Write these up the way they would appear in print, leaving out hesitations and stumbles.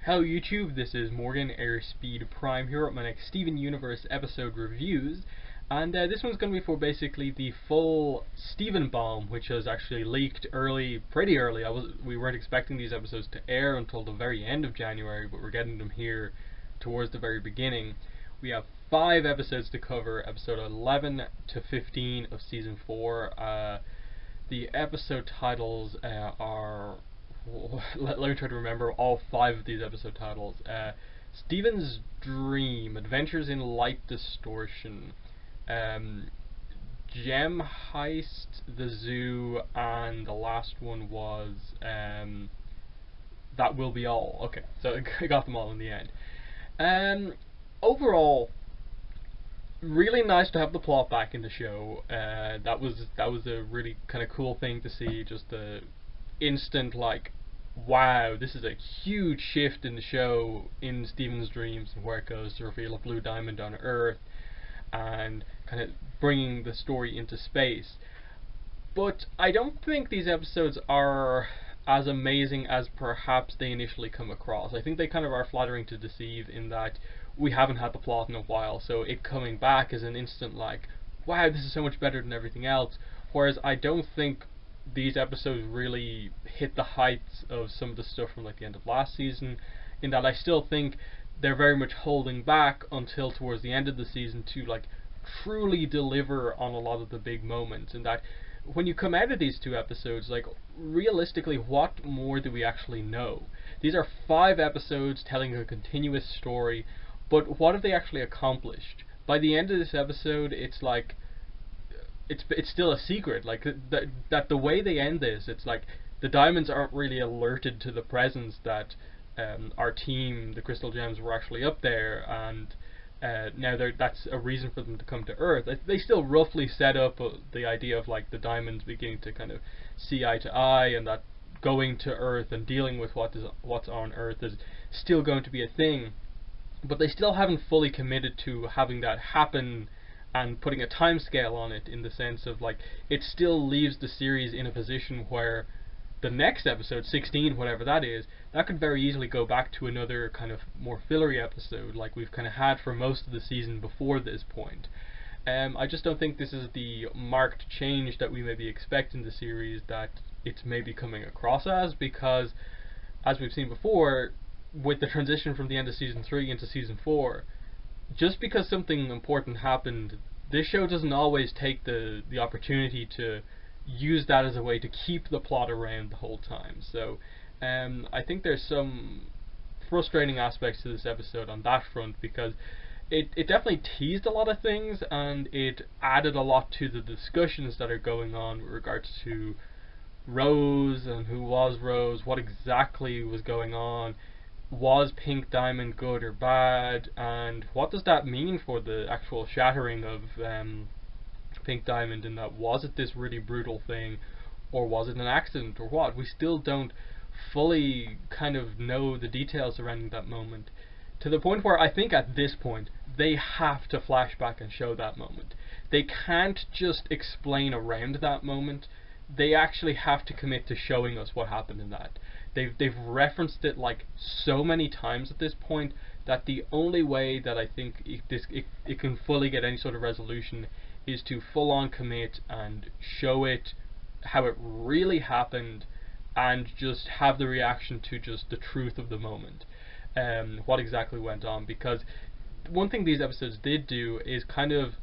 Hello YouTube, this is Morgan Airspeed Prime here at my next Steven Universe episode reviews, and this one's going to be for basically the full Steven bomb, which was actually leaked pretty early. We weren't expecting these episodes to air until the very end of January, but we're getting them here towards the very beginning. We have 5 episodes to cover, episode 11 to 15 of season 4. The episode titles are... Let me try to remember all 5 of these episode titles. Steven's Dream, Adventures in Light Distortion, Gem Heist, The Zoo, and the last one was That Will Be All. Okay, so I got them all in the end. Overall, really nice to have the plot back in the show. That was a really kind of cool thing to see. Just the instant, like, wow, this is a huge shift in the show in Steven's Dreams, and where it goes to reveal a blue diamond on Earth and kind of bringing the story into space. But I don't think these episodes are as amazing as perhaps they initially come across. I think they kind of are flattering to deceive in that we haven't had the plot in a while, so it coming back is an instant like, wow, this is so much better than everything else. Whereas I don't think these episodes really hit the heights of some of the stuff from like the end of last season, in that I still think they're very much holding back until towards the end of the season to like truly deliver on a lot of the big moments, and that when you come out of these 2 episodes, like, realistically, what more do we actually know? These are 5 episodes telling a continuous story, but what have they actually accomplished? By the end of this episode, it's like it's still a secret. Like that the way they end this, it's like the diamonds aren't really alerted to the presence that our team, the Crystal Gems, were actually up there, and now that's a reason for them to come to Earth. They still roughly set up the idea of like the diamonds beginning to kind of see eye to eye, and that going to Earth and dealing with what's on Earth is still going to be a thing. But they still haven't fully committed to having that happen and putting a time scale on it, in the sense of like it still leaves the series in a position where the next episode, 16, whatever that is, that could very easily go back to another kind of more fillery episode like we've kind of had for most of the season before this point. I just don't think this is the marked change that we may be expecting the series that it's maybe coming across as, because as we've seen before, with the transition from the end of season 3 into season 4, just because something important happened, this show doesn't always take the opportunity to use that as a way to keep the plot around the whole time. So I think there's some frustrating aspects to this episode on that front, because it definitely teased a lot of things, and it added a lot to the discussions that are going on with regards to Rose and who was Rose, what exactly was going on. Was Pink Diamond good or bad, and what does that mean for the actual shattering of Pink Diamond, in that was it this really brutal thing, or was it an accident, or what? We still don't fully kind of know the details surrounding that moment, to the point where I think at this point they have to flash back and show that moment. They can't just explain around that moment. They actually have to commit to showing us what happened in that. They've referenced it like so many times at this point that the only way that I think it can fully get any sort of resolution is to full on commit and show it how it really happened, and just have the reaction to just the truth of the moment, what exactly went on. Because one thing these episodes did do is kind of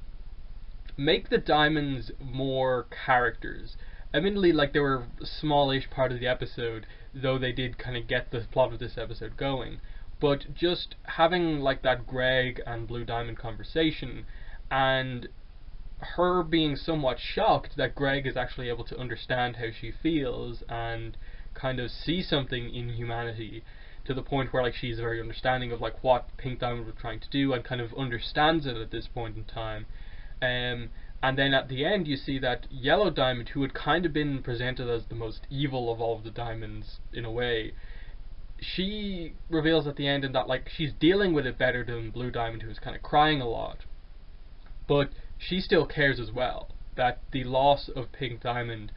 make the diamonds more characters. Admittedly, like, they were a smallish part of the episode, though they did kind of get the plot of this episode going. But just having like that Greg and Blue Diamond conversation, and her being somewhat shocked that Greg is actually able to understand how she feels and kind of see something in humanity, to the point where like she's very understanding of like what Pink Diamond was trying to do, and kind of understands it at this point in time. And then at the end you see that Yellow Diamond, who had kind of been presented as the most evil of all of the diamonds in a way, she reveals at the end in that like she's dealing with it better than Blue Diamond, who's kind of crying a lot. But she still cares as well, that the loss of Pink Diamond,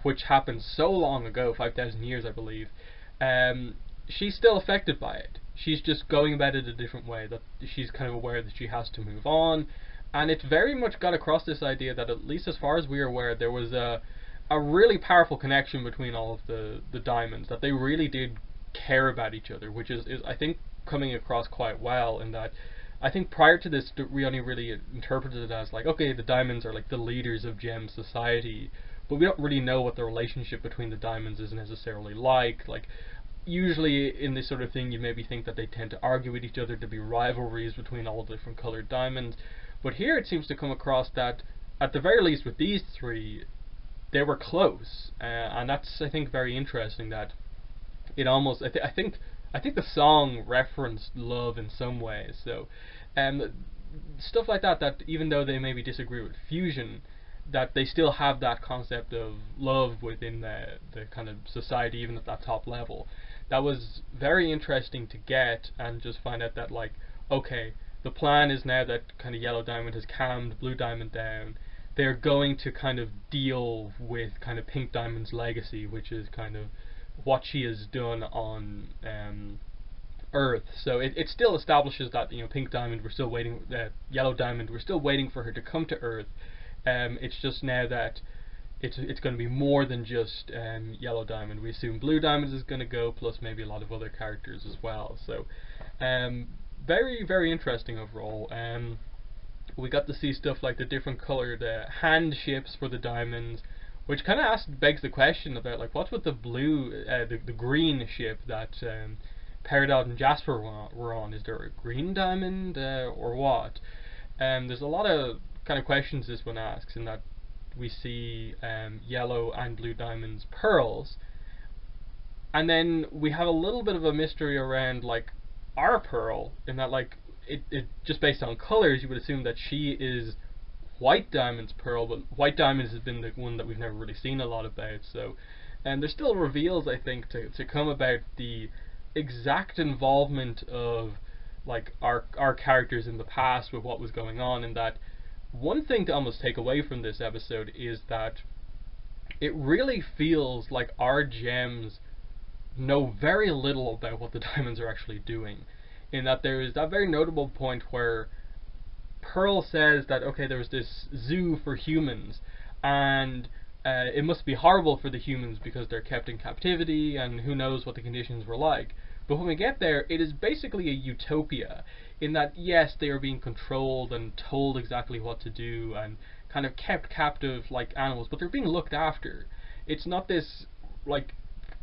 which happened so long ago, 5,000 years I believe, she's still affected by it. She's just going about it a different way, that she's kind of aware that she has to move on. And it very much got across this idea that, at least as far as we are aware, there was a really powerful connection between all of the diamonds, that they really did care about each other, which is I think coming across quite well, in that I think prior to this we only really interpreted it as like, okay, the diamonds are like the leaders of gem society, but we don't really know what the relationship between the diamonds is necessarily like. Like, usually in this sort of thing you maybe think that they tend to argue with each other, to be rivalries between all the different coloured diamonds, but here it seems to come across that at the very least with these three they were close, and that's, I think, very interesting. That it almost, I think the song referenced love in some ways. So, stuff like that. That even though they maybe disagree with fusion, that they still have that concept of love within the kind of society, even at that top level. That was very interesting to get, and just find out that, like, okay, the plan is now that kind of Yellow Diamond has calmed Blue Diamond down, they're going to kind of deal with kind of Pink Diamond's legacy, which is kind of what she has done on Earth. So it still establishes that, you know, Pink Diamond, we're still waiting, Yellow Diamond, we're still waiting for her to come to Earth. It's just now that it's going to be more than just Yellow Diamond. We assume Blue Diamond is going to go, plus maybe a lot of other characters as well. So very, very interesting overall. We got to see stuff like the different coloured hand ships for the diamonds, which kind of begs the question about, like, what's with the blue, the green ship that Peridot and Jasper were on? Is there a green diamond or what? There's a lot of kind of questions this one asks, in that we see yellow and blue diamonds pearls, and then we have a little bit of a mystery around, like, our pearl, in that, like, it just based on colours you would assume that she is White Diamond's pearl, but White Diamond has been the one that we've never really seen a lot about. So, and there's still reveals, I think, to come about the exact involvement of, like, our characters in the past with what was going on. And that one thing to almost take away from this episode is that it really feels like our gems know very little about what the diamonds are actually doing, in that there is that very notable point where Pearl says that, okay, there was this zoo for humans, and it must be horrible for the humans because they're kept in captivity, and who knows what the conditions were like. But when we get there, it is basically a utopia, in that, yes, they are being controlled and told exactly what to do, and kind of kept captive like animals, but they're being looked after. It's not this, like,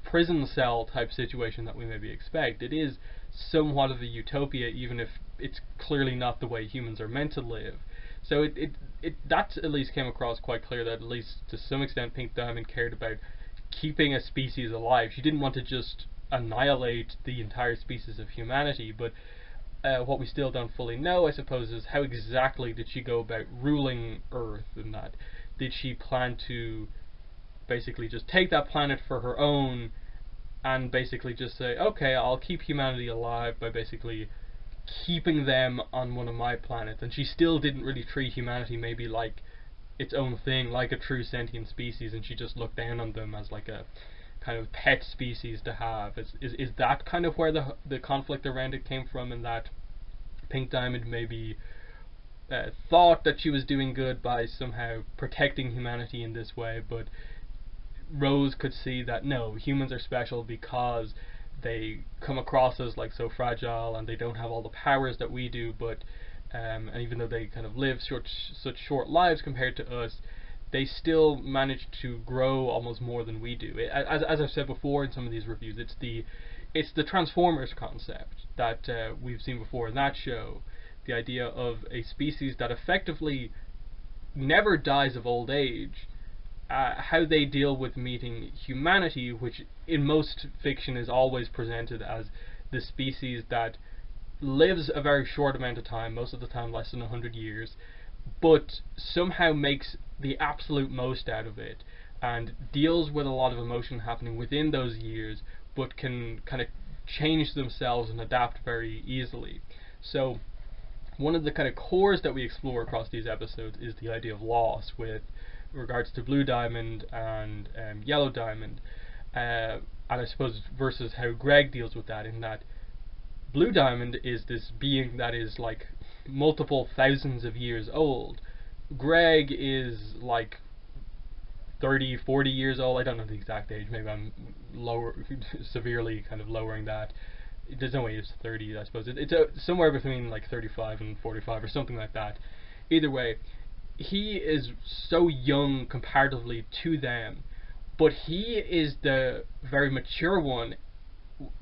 prison cell type situation that we maybe expect. It is somewhat of a utopia, even if it's clearly not the way humans are meant to live. So that at least came across quite clear, that at least to some extent Pink Diamond cared about keeping a species alive. She didn't want to just annihilate the entire species of humanity, but what we still don't fully know, I suppose, is how exactly did she go about ruling Earth, and that did she plan to basically just take that planet for her own, and basically just say, okay, I'll keep humanity alive by basically keeping them on one of my planets. And she still didn't really treat humanity maybe like its own thing, like a true sentient species, and she just looked down on them as like a kind of pet species to have. Is that kind of where the conflict around it came from, and that Pink Diamond maybe thought that she was doing good by somehow protecting humanity in this way, but Rose could see that no, humans are special because they come across as like so fragile, and they don't have all the powers that we do, but and even though they kind of live such short lives compared to us, they still manage to grow almost more than we do. As I've said before in some of these reviews, it's the Transformers concept that we've seen before in that show. The idea of a species that effectively never dies of old age, how they deal with meeting humanity, which in most fiction is always presented as the species that lives a very short amount of time, most of the time less than 100 years, but somehow makes the absolute most out of it, and deals with a lot of emotion happening within those years, but can kind of change themselves and adapt very easily. So one of the kind of cores that we explore across these episodes is the idea of loss, with regards to Blue Diamond and Yellow Diamond. and I suppose versus how Greg deals with that, in that Blue Diamond is this being that is like multiple thousands of years old. Greg is like 30, 40 years old. I don't know the exact age. Maybe I'm severely kind of lowering that. There's no way it's 30, I suppose. It's somewhere between like 35 and 45 or something like that. Either way, he is so young comparatively to them, but he is the very mature one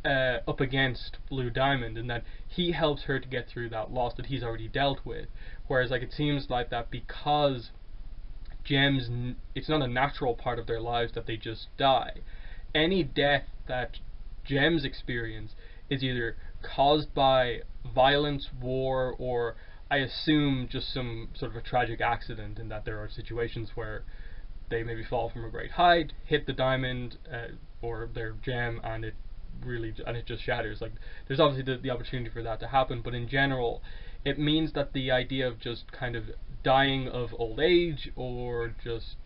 up against Blue Diamond, in that he helps her to get through that loss that he's already dealt with. Whereas, like, it seems like that because gems, it's not a natural part of their lives that they just die. Any death that gems experience is either caused by violence, war, or I assume just some sort of a tragic accident, in that there are situations where they maybe fall from a great height, hit the diamond or their gem, and it just shatters. Like, there's obviously the opportunity for that to happen, but in general, it means that the idea of just kind of dying of old age or just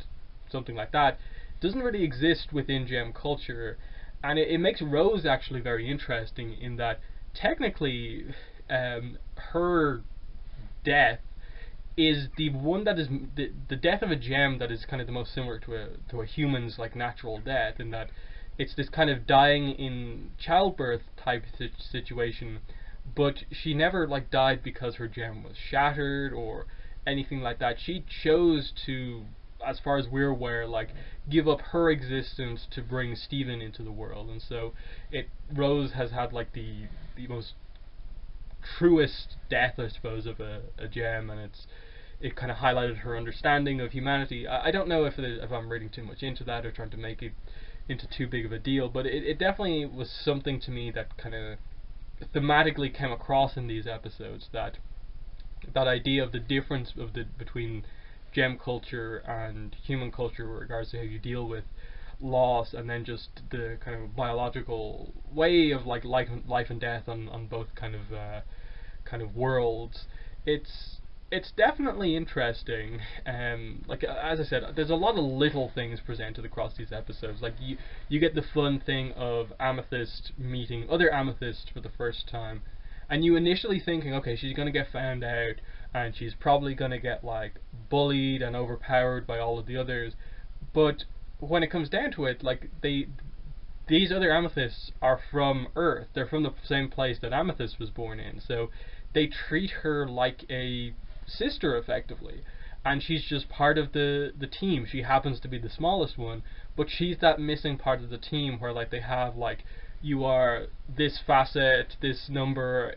something like that doesn't really exist within gem culture, and it makes Rose actually very interesting, in that technically her death is the one that is the death of a gem that is kind of the most similar to a human's like natural death, in that it's this kind of dying in childbirth type situation, but she never like died because her gem was shattered or anything like that. She chose to, as far as we're aware, like give up her existence to bring Steven into the world, and so Rose has had like the most truest death, I suppose, of a gem, and it kind of highlighted her understanding of humanity. I don't know if I'm reading too much into that or trying to make it into too big of a deal, but it definitely was something to me that kind of thematically came across in these episodes, that idea of the difference between gem culture and human culture with regards to how you deal with loss, and then just the kind of biological way of like life and death on both kind of worlds. It's definitely interesting. Like, as I said, there's a lot of little things presented across these episodes. Like, you get the fun thing of Amethyst meeting other Amethyst for the first time, and you initially thinking, okay, she's gonna get found out, and she's probably gonna get like bullied and overpowered by all of the others. But when it comes down to it, like, these other Amethysts are from Earth. They're from the same place that Amethyst was born in, so they treat her like a sister effectively, and she's just part of the team. She happens to be the smallest one, but she's that missing part of the team where like they have like, you are this facet, this number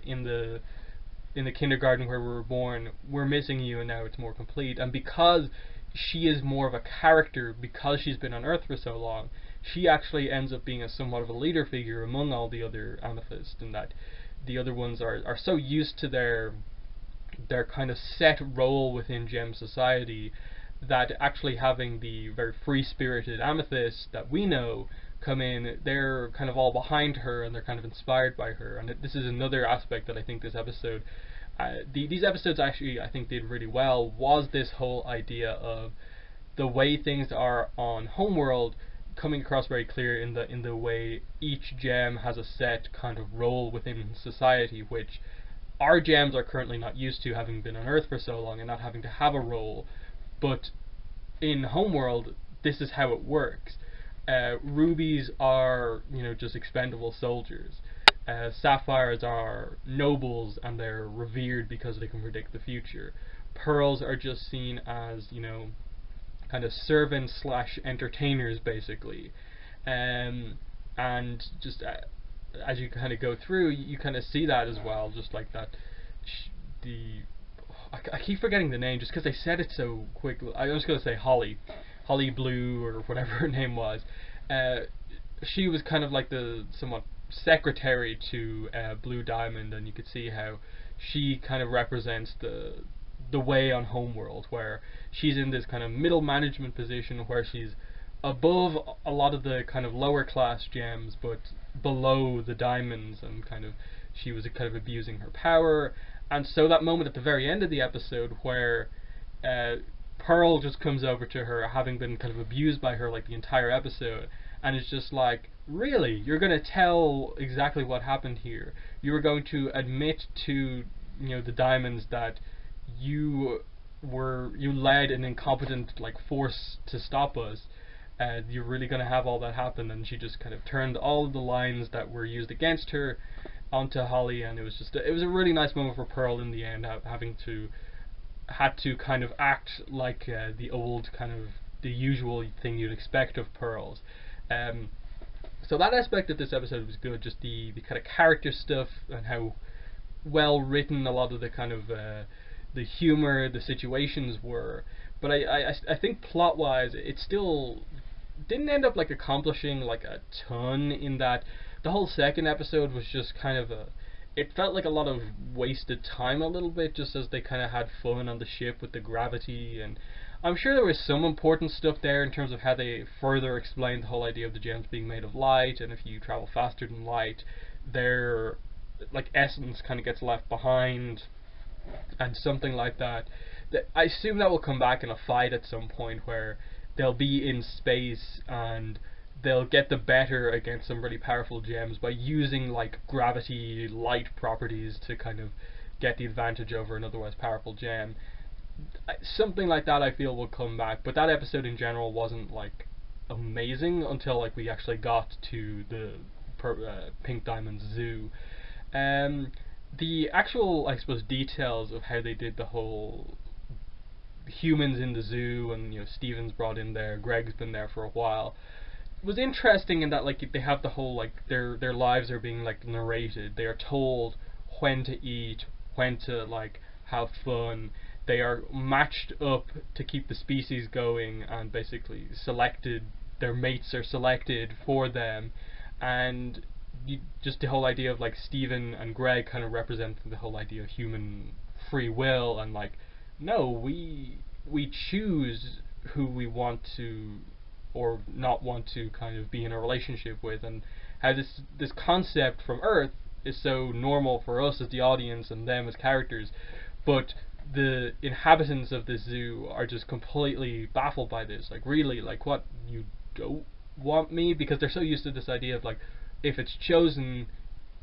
in the kindergarten where we were born, we're missing you, and now it's more complete. And because she is more of a character, because she's been on Earth for so long, she actually ends up being somewhat of a leader figure among all the other Amethysts, and that the other ones are so used to their kind of set role within gem society, that actually having the very free-spirited Amethyst that we know come in, they're kind of all behind her, and they're kind of inspired by her. And this is another aspect that I think this episode, these episodes actually I think did really well, was this whole idea of the way things are on Homeworld coming across very clear in the way each gem has a set kind of role within society, which our gems are currently not used to, having been on Earth for so long and not having to have a role. But in Homeworld, this is how it works. Rubies are, just expendable soldiers. Sapphires are nobles, and they're revered because they can predict the future. Pearls are just seen as, kind of servants / entertainers, basically. And just as you kind of go through, you kind of see that as well, just like that. I keep forgetting the name just because they said it so quickly. I was going to say Holly Blue, or whatever her name was. She was kind of like the somewhat secretary to Blue Diamond, and you could see how she kind of represents the way on Homeworld, where she's in this kind of middle management position where she's above a lot of the kind of lower class gems, but below the diamonds, and kind of she was kind of abusing her power. And so that moment at the very end of the episode where Pearl just comes over to her, having been kind of abused by her like the entire episode, and it's just like, really, you're going to tell exactly what happened here. You were going to admit to, the Diamonds that you led an incompetent like force to stop us. You're really going to have all that happen. And she just kind of turned all of the lines that were used against her onto Holly, and it was a really nice moment for Pearl in the end, had to kind of act like the usual thing you'd expect of Pearls. So that aspect of this episode was good, just the kind of character stuff and how well written a lot of the kind of the humor, the situations were. But I think plot wise it still didn't end up like accomplishing like a ton, in that the whole second episode was just kind of it felt like a lot of wasted time a little bit, just as they kind of had fun on the ship with the gravity. And I'm sure there was some important stuff there in terms of how they further explained the whole idea of the gems being made of light, and if you travel faster than light, their like essence kind of gets left behind, and something like that. I assume that will come back in a fight at some point where they'll be in space and they'll get the better against some really powerful gems by using like gravity light properties to kind of get the advantage over an otherwise powerful gem. Something like that I feel will come back, but that episode in general wasn't like amazing until like we actually got to the Pink Diamond Zoo. The actual, I suppose, details of how they did the whole humans in the zoo, and Steven's brought in there, Greg's been there for a while, was interesting in that like they have the whole like their lives are being like narrated. They are told when to eat, when to like have fun. They are matched up to keep the species going, and basically their mates are selected for them. And just the whole idea of like Steven and Greg kind of representing the whole idea of human free will, and like, no, we choose who we want to or not want to kind of be in a relationship with, and how this concept from Earth is so normal for us as the audience and them as characters, but the inhabitants of this zoo are just completely baffled by this. Like, really, like, what, you don't want me? Because they're so used to this idea of like, if it's chosen,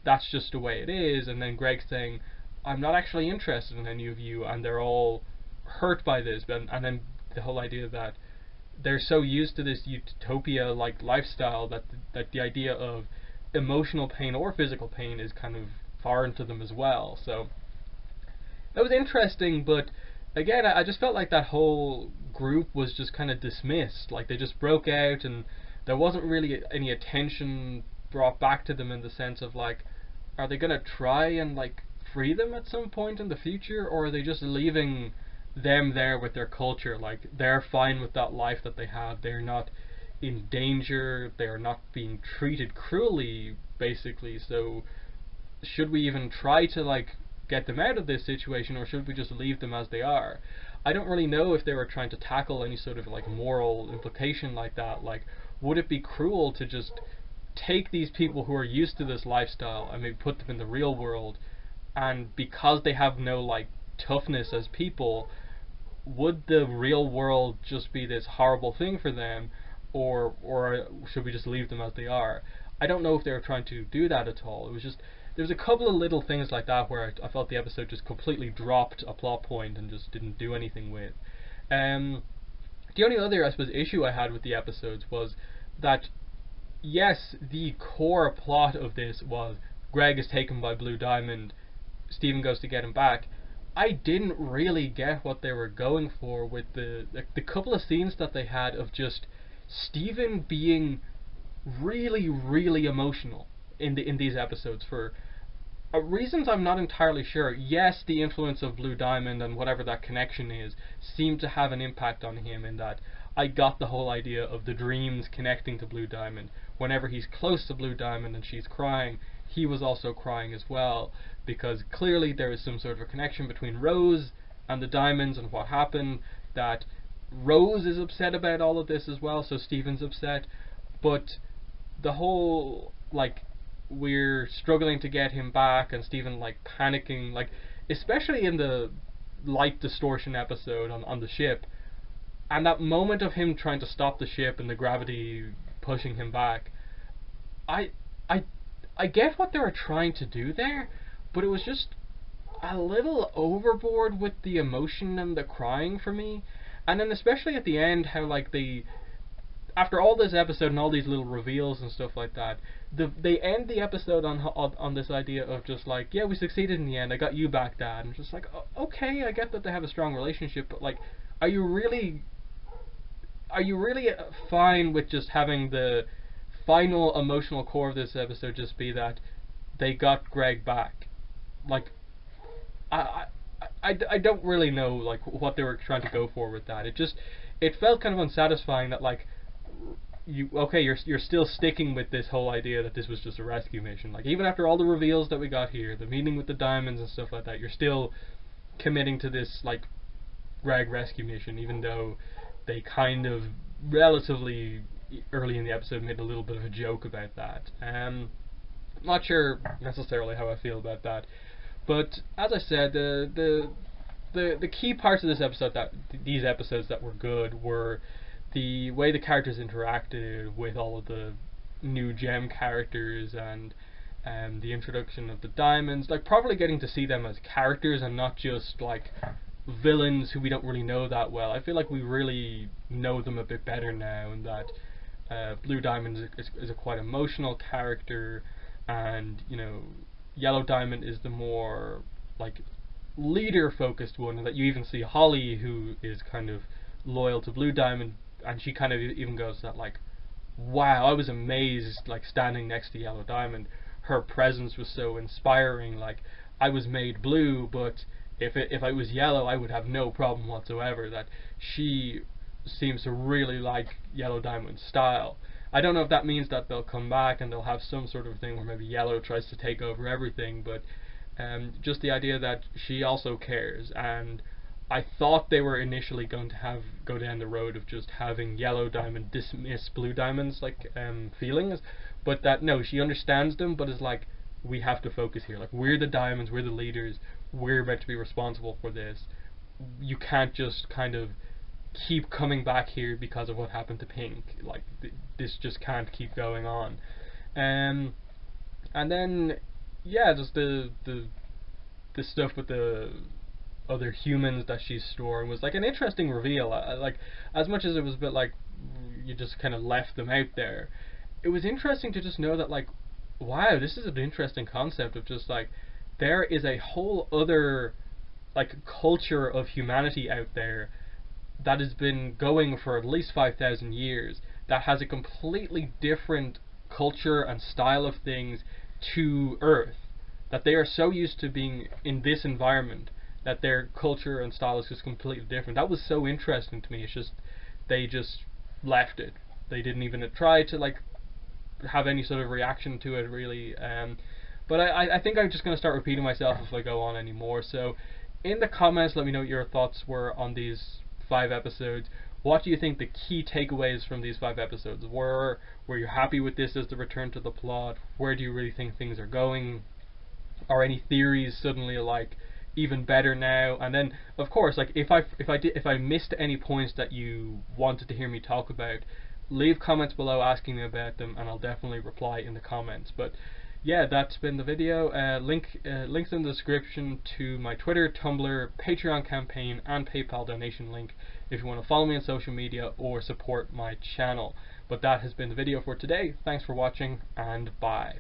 that's just the way it is. And then Greg saying, I'm not actually interested in any of you, and they're all hurt by this. And then the whole idea that they're so used to this utopia like lifestyle that the idea of emotional pain or physical pain is kind of foreign to them as well. So that was interesting, but again, I just felt like that whole group was just kind of dismissed. Like, they just broke out, and there wasn't really any attention brought back to them in the sense of like, are they gonna try and like free them at some point in the future, or are they just leaving them there with their culture? Like, they're fine with that life that they have. They're not in danger. They're not being treated cruelly, basically. So should we even try to like get them out of this situation, or should we just leave them as they are? I don't really know if they were trying to tackle any sort of like moral implication like that. Like, would it be cruel to just take these people who are used to this lifestyle and maybe put them in the real world, and because they have no like toughness as people, would the real world just be this horrible thing for them, or should we just leave them as they are? I don't know if they were trying to do that at all. It was just, there was a couple of little things like that where I felt the episode just completely dropped a plot point and just didn't do anything with. The only other, I suppose, issue I had with the episodes was that, yes, the core plot of this was Greg is taken by Blue Diamond, Steven goes to get him back. I didn't really get what they were going for with the couple of scenes that they had of just Steven being really, really emotional in these episodes for reasons I'm not entirely sure. Yes, the influence of Blue Diamond and whatever that connection is seemed to have an impact on him, in that I got the whole idea of the dreams connecting to Blue Diamond. Whenever he's close to Blue Diamond and she's crying, he was also crying as well, because clearly there is some sort of a connection between Rose and the Diamonds and what happened, that Rose is upset about all of this as well, so Steven's upset. But the whole, like, we're struggling to get him back, and Steven like panicking, like especially in the light distortion episode on the ship, and that moment of him trying to stop the ship and the gravity pushing him back. I I I get what they were trying to do there, but it was just a little overboard with the emotion and the crying for me. And then especially at the end, how like after all this episode and all these little reveals and stuff like that, they end the episode on this idea of just like, yeah, we succeeded in the end. I got you back, Dad. And just like, okay, I get that they have a strong relationship, but like, are you really fine with just having the final emotional core of this episode just be that they got Greg back? Like, I don't really know like what they were trying to go for with that. It felt kind of unsatisfying that like you're still sticking with this whole idea that this was just a rescue mission. Like even after all the reveals that we got here, the meeting with the diamonds and stuff like that, you're still committing to this like Greg rescue mission, even though they kind of relatively early in the episode made a little bit of a joke about that. Not sure necessarily how I feel about that, but as I said, the key parts of this episode these episodes that were good were the way the characters interacted with all of the new gem characters and the introduction of the diamonds, like properly getting to see them as characters and not just like villains who we don't really know that well. I feel like we really know them a bit better now, and that Blue Diamond is a quite emotional character, and Yellow Diamond is the more like leader focused one, and that you even see Holly, who is kind of loyal to Blue Diamond, and she kind of even goes that like, wow, I was amazed like standing next to Yellow Diamond. Her presence was so inspiring. Like I was made blue, but if I was yellow, I would have no problem whatsoever. That she seems to really like Yellow Diamond's style. I don't know if that means that they'll come back and they'll have some sort of thing where maybe Yellow tries to take over everything, but just the idea that she also cares. And I thought they were initially going to go down the road of just having Yellow Diamond dismiss Blue Diamond's like feelings, but that no, she understands them, but is like, we have to focus here. Like we're the Diamonds, we're the leaders, we're meant to be responsible for this. You can't just kind of keep coming back here because of what happened to Pink. Like this just can't keep going on. And then yeah, just the stuff with the other humans that she's storing was like an interesting reveal. Like as much as it was a bit like you just kind of left them out there, it was interesting to just know that like, wow, this is an interesting concept of just like there is a whole other like culture of humanity out there that has been going for at least 5,000 years that has a completely different culture and style of things to Earth, that they are so used to being in this environment that their culture and style is just completely different. That was so interesting to me. It's just they just left it. They didn't even try to like have any sort of reaction to it really. But I think I'm just going to start repeating myself if I go on anymore. So in the comments, let me know what your thoughts were on these 5 episodes. What do you think the key takeaways from these 5 episodes were? Were you happy with this as the return to the plot? Where do you really think things are going? Are any theories suddenly like even better now? And then of course, like if I missed any points that you wanted to hear me talk about, leave comments below asking me about them, and I'll definitely reply in the comments. But yeah, that's been the video. Links in the description to my Twitter, Tumblr, Patreon campaign, and PayPal donation link if you want to follow me on social media or support my channel. But that has been the video for today. Thanks for watching, and bye.